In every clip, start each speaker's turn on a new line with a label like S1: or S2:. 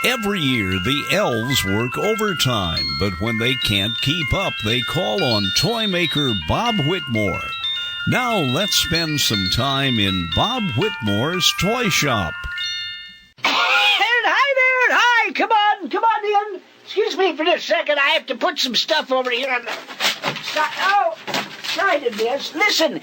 S1: Every year, the elves work overtime, but when they can't keep up, they call on toy maker Bob Whitmore. Now let's spend some time in Bob Whitmore's toy shop.
S2: Hi there! Hi! Come on in! Excuse me for just a second. I have to put some stuff over here on the side. Oh, side of this. Listen,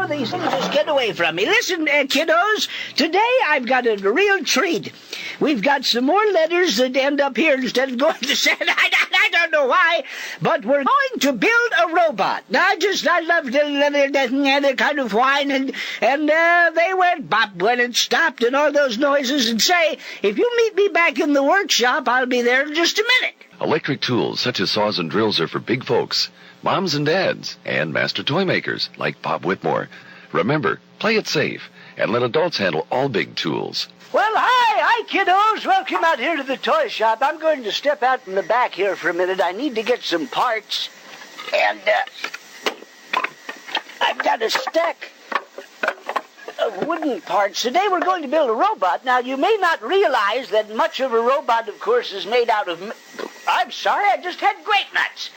S2: these things just get away from me. Listen, kiddos, today I've got a real treat. We've got some more letters that end up here instead of going to Santa. I don't know why, but we're going to build a robot. I love the kind of whine, and they went bop when it stopped and all those noises, and say, if you meet me back in the workshop, I'll be there in just a minute.
S3: Electric tools such as saws and drills are for big folks, moms and dads, and master toy makers like Bob Whitmore. Remember, play it safe, and let adults handle all big tools.
S2: Well, hi, kiddos. Welcome out here to the toy shop. I'm going to step out in the back here for a minute. I need to get some parts, and I've got a stack of wooden parts. Today we're going to build a robot. Now, you may not realize that much of a robot, of course, is made out of... I'm sorry, I just had grape nuts.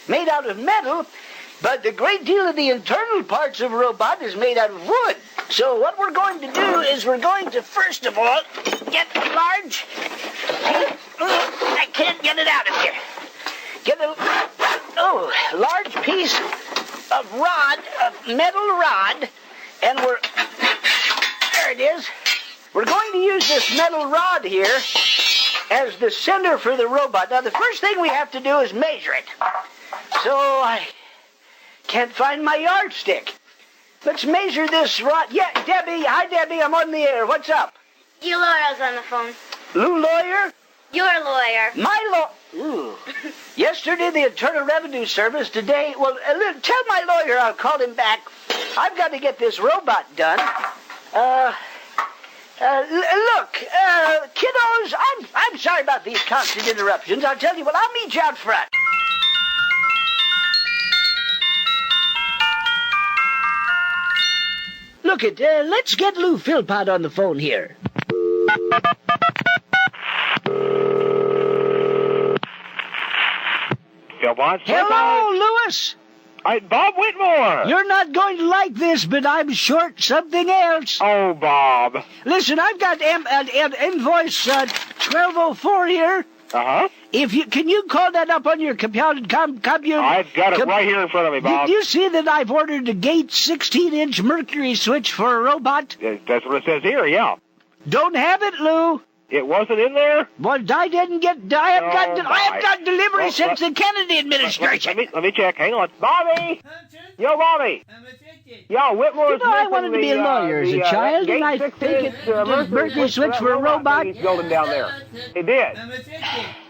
S2: Made out of metal, but a great deal of the internal parts of a robot is made out of wood. So what we're going to do is we're going to, first of all, get a large... I can't get it out of here. Get a large piece of metal rod, and there it is. We're going to use this metal rod here as the center for the robot. Now, the first thing we have to do is measure it. So I can't find my yardstick. Let's measure this rod. Yeah, Debbie. Hi, Debbie. I'm on the air. What's up?
S4: Your lawyer's on the phone.
S2: Lou Lawyer?
S4: Your lawyer.
S2: My Ooh. Yesterday, the Internal Revenue Service. Today, well, tell my lawyer I'll call him back. I've got to get this robot done. Look, kiddos, I'm sorry about these constant interruptions. I'll tell you what, I'll meet you out front. Look let's get Lou Philpott on the phone here.
S5: Philpott?
S2: Hello, Louis.
S5: Bob Whitmore.
S2: You're not going to like this, but I'm short something else.
S5: Oh, Bob.
S2: Listen, I've got invoice 1204 here.
S5: Uh-huh.
S2: Can you call that up on your computer?
S5: I've got it right here in front of me, Bob.
S2: You see that I've ordered a Gate 16-inch mercury switch for a robot?
S5: That's what it says here, yeah.
S2: Don't have it, Lou.
S5: It wasn't in there?
S2: Well, I haven't got delivery since the Kennedy administration.
S5: Let me check. Hang on. Bobby! Yo, Bobby! Yo, Whitmore's
S2: I wanted to be a lawyer as a child, and I think the mercury switch for a robot.
S5: He's building down there. He did.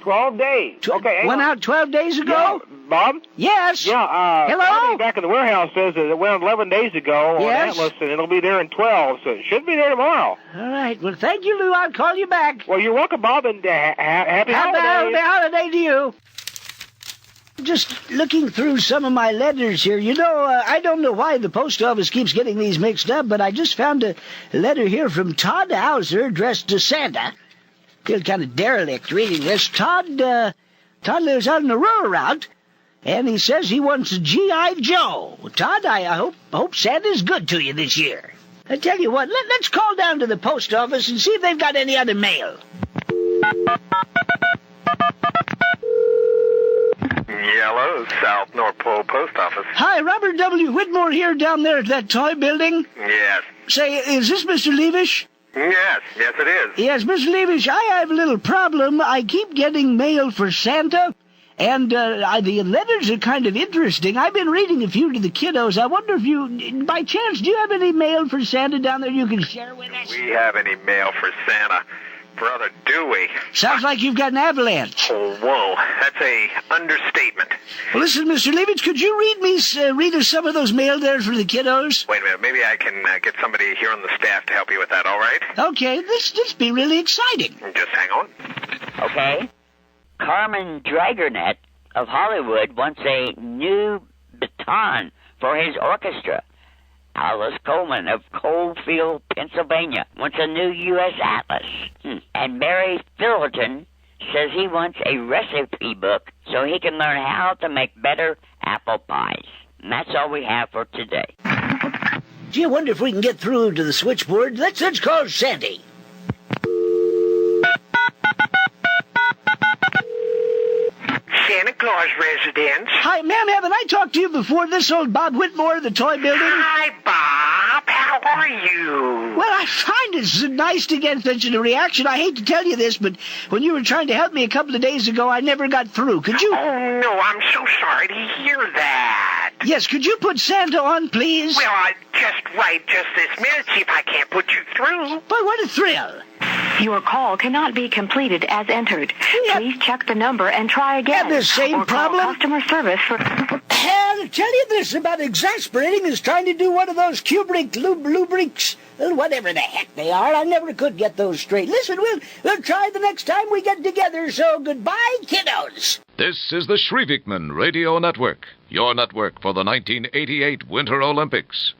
S5: 12 days. Okay,
S2: went out 12 days ago?
S5: Yeah, Bob?
S2: Yes.
S5: Yeah,
S2: hello?
S5: Somebody back in the warehouse says that it went 11 days ago on Atlas, and it'll be there in 12, so it should be there tomorrow.
S2: All right. Well, thank you, Lou. I'll call you back.
S5: Well, you're welcome, Bob, and happy holidays.
S2: Happy holiday to you. Just looking through some of my letters here. I don't know why the post office keeps getting these mixed up, but I just found a letter here from Todd Hauser addressed to Santa. Feel kind of derelict reading this. Todd lives out on the rural route, and he says he wants a G.I. Joe. Todd, I hope Santa's good to you this year. I tell you what, let's call down to the post office and see if they've got any other mail.
S6: Hello, South North Pole Post Office.
S2: Hi, Robert W. Whitmore here down there at that toy building.
S6: Yes.
S2: Say, is this Mr. Leavish?
S6: Yes, it is.
S2: Yes, Mr. Leavish, I have a little problem. I keep getting mail for Santa, and the letters are kind of interesting. I've been reading a few to the kiddos. I wonder if you, by chance, do you have any mail for Santa down there you can share with us?
S6: We have any mail for Santa? Brother, do we?
S2: Sounds like you've got an avalanche.
S6: Oh, whoa, that's a understatement.
S2: Well, listen, Mr. Leavitt, could you read us some of those mail there for the kiddos?
S6: Wait a minute, maybe I can get somebody here on the staff to help you with that, all right?
S2: Okay, this be really exciting.
S6: Just hang on.
S7: Okay. Carmen Dragernet of Hollywood wants a new baton for his orchestra. Alice Coleman of Coalfield, Pennsylvania, wants a new U.S. Atlas. And Mary Philliton says he wants a recipe book so he can learn how to make better apple pies. And that's all we have for today.
S2: Gee, I wonder if we can get through to the switchboard. Let's call Sandy.
S6: Santa Claus residence.
S2: Hi, ma'am, haven't I talked to you before? This old Bob Whitmore, the toy building?
S6: Hi, Bob. How are you?
S2: Well, I find it's nice to get such a reaction. I hate to tell you this, but when you were trying to help me a couple of days ago, I never got through. Could you...
S6: Oh, no, I'm so sorry to hear that.
S2: Yes, could you put Santa on, please?
S6: Well, just this minute, see if I can't put you through.
S2: But what a thrill.
S8: Your call cannot be completed as entered. Please check the number and try again.
S2: Have the same
S8: or call
S2: problem?
S8: customer service for...
S2: I'll tell you this about exasperating is trying to do one of those Kubrick lubrics, whatever the heck they are. I never could get those straight. Listen, we'll try the next time we get together, so goodbye, kiddos.
S9: This is the Shrievikman Radio Network, your network for the 1988 Winter Olympics.